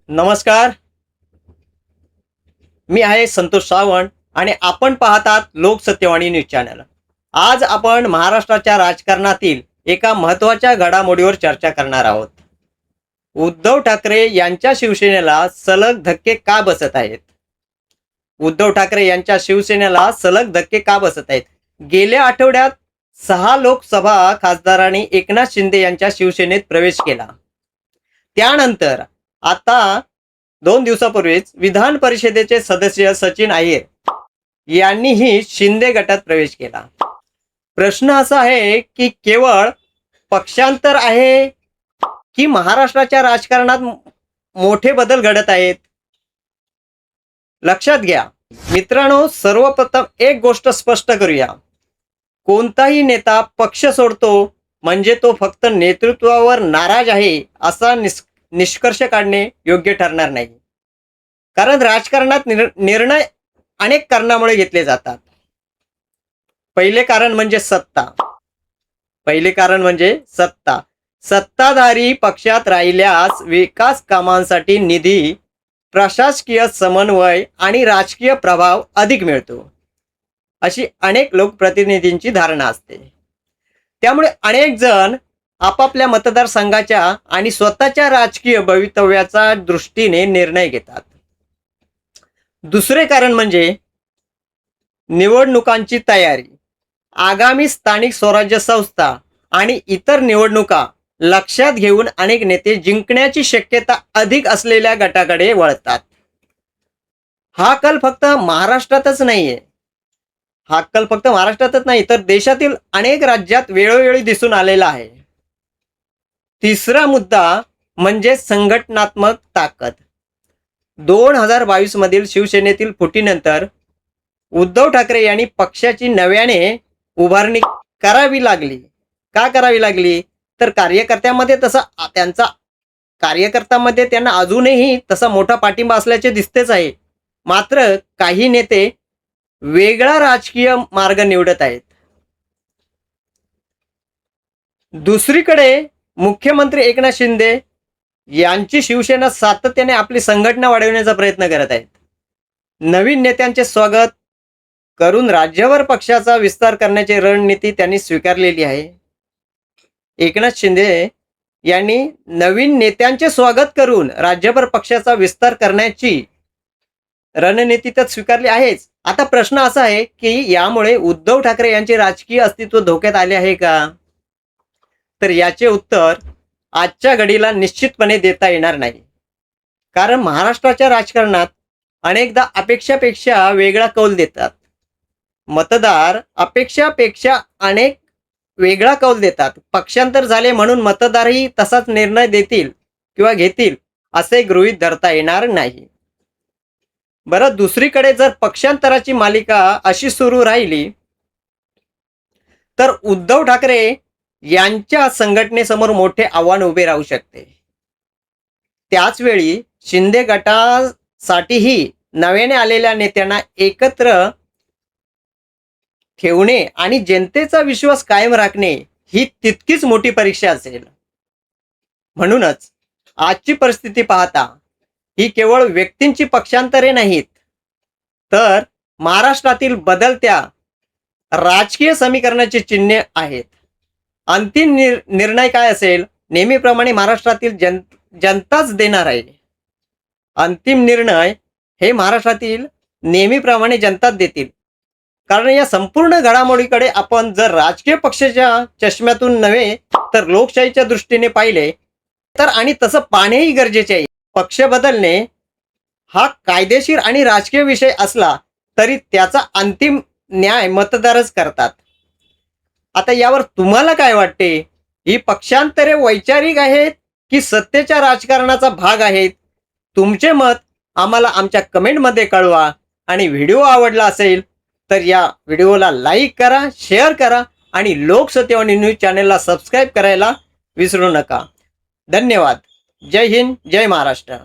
नमस्कार. मी आहे संतोष सावंत आणि आपण पाहतात लोकसत्यवाणी न्यूज चॅनल. आज आपण महाराष्ट्राच्या राजकारणातील एका महत्त्वाच्या घडामोडीवर चर्चा करणार आहोत. उद्धव ठाकरे यांच्या शिवसेनेला सलग धक्के का बसत आहेत? उद्धव ठाकरे यांच्या शिवसेनेला सलग धक्के का बसत आहेत? गेल्या आठवड्यात 6 लोकसभा खासदारांनी एकनाथ शिंदे यांच्या शिवसेनेत प्रवेश केला. त्यानंतर आता 2 दिवसापूर्वीच विधान परिषदेचे सदस्य सचिन अय्यर यांनीही शिंदे गटात प्रवेश केला. प्रश्न असा आहे की केवळ पक्षांतर आहे की महाराष्ट्राच्या राजकारणात मोठे बदल घडत आहेत? लक्षात घ्या मित्रांनो, सर्वप्रथम एक गोष्ट स्पष्ट करूया. कोणताही नेता पक्ष सोडतो म्हणजे तो फक्त नेतृत्वावर नाराज आहे असा निष्कर्ष काढणे योग्य ठरणार नाही. कारण राजकारणात निर्णय अनेक कारणामुळे घेतले जातात. पहिले कारण म्हणजे सत्ता. सत्ताधारी पक्षात राहिल्यास विकास कामांसाठी निधी, प्रशासकीय समन्वय आणि राजकीय प्रभाव अधिक मिळतो, अशी अनेक लोकप्रतिनिधींची धारणा असते. त्यामुळे अनेक जण आपापल्या मतदारसंघाच्या आणि स्वतःच्या राजकीय भवितव्याच्या दृष्टीने निर्णय घेतात. दुसरे कारण म्हणजे निवडणुकांची तयारी. आगामी स्थानिक स्वराज्य संस्था आणि इतर निवडणुका लक्षात घेऊन अनेक नेते जिंकण्याची शक्यता अधिक असलेल्या गटाकडे वळतात. हा कल फक्त महाराष्ट्रातच नाही तर देशातील अनेक राज्यात वेळोवेळी दिसून आलेला आहे. तिसरा मुद्दा म्हणजे संघटनात्मक ताकद. 2022 मधील शिवसेनेतील फुटीनंतर उद्धव ठाकरे यांनी पक्षाची नव्याने उभारणी करावी लागली. का करावी लागली? तर कार्यकर्त्यांमध्ये त्यांना अजूनही तसा मोठा पाठिंबा असल्याचे दिसतेच आहे. मात्र काही नेते वेगळा राजकीय मार्ग निवडत आहेत. दुसरीकडे मुख्यमंत्री एकनाथ शिंदे यांची शिवसेना सातत्याने आपली संघटना वाढवण्याचा प्रयत्न करत आहेत. नवीन नेत्यांचे स्वागत करून राज्यभर पक्षाचा विस्तार करण्याची रणनीती त्यांनी स्वीकारलेली आहे. एकनाथ शिंदे यांनी नवीन नेत्यांचे स्वागत करून राज्यभर पक्षाचा विस्तार करण्याची रणनीती तर स्वीकारली आहेच. आता प्रश्न असा आहे की यामुळे उद्धव ठाकरे यांचे राजकीय अस्तित्व धोक्यात आले आहे का? तर याचे उत्तर आजच्या घडीला निश्चितपणे देता येणार नाही. कारण महाराष्ट्राच्या राजकारणात अनेकदा अपेक्षापेक्षा वेगळा कौल देतात. मतदार अपेक्षापेक्षा अनेक वेगळा कौल देतात. पक्षांतर झाले म्हणून मतदारही तसाच निर्णय देतील किंवा घेतील असे गृहीत धरता येणार नाही. बरं, दुसरीकडे जर पक्षांतराची मालिका अशी सुरू राहिली तर उद्धव ठाकरे यांच्या संघटनेसमोर मोठे आव्हान उभे राहू शकते. त्याचवेळी शिंदे गटासाठीही नव्याने आलेल्या नेत्यांना एकत्र ठेवणे आणि जनतेचा विश्वास कायम राखणे ही तितकीच मोठी परीक्षा असेल. म्हणूनच आजची परिस्थिती पाहता ही केवळ व्यक्तींची पक्षांतरे नाहीत, तर महाराष्ट्रातील बदलत्या राजकीय समीकरणाची चिन्हे आहेत. अंतिम निर्णय काय असेल नेहमीप्रमाणे महाराष्ट्रातील जनताच देणार आहे. अंतिम निर्णय हे महाराष्ट्रातील नेहमीप्रमाणे जनताच देतील. कारण या संपूर्ण घडामोडीकडे आपण जर राजकीय पक्षाच्या चष्म्यातून नव्हे तर लोकशाहीच्या दृष्टीने पाहिले तर आणि तसं पाहणेही गरजेचे आहे. पक्ष बदलणे हा कायदेशीर आणि राजकीय विषय असला तरी त्याचा अंतिम न्याय मतदारच करतात. आता यावर तुम्हाला काय वाटते? ही पक्षांतरे वैचारिक आहेत की सत्तेच्या राजकारणाचा भाग आहेत? तुमचे मत आम्हाला आमच्या कमेंटमध्ये कळवा. आणि व्हिडिओ आवडला असेल तर या व्हिडिओला लाईक करा, शेअर करा आणि लोकसत्यवाणी न्यूज चॅनलला सबस्क्राईब करायला विसरू नका. धन्यवाद. जय हिंद, जय महाराष्ट्र.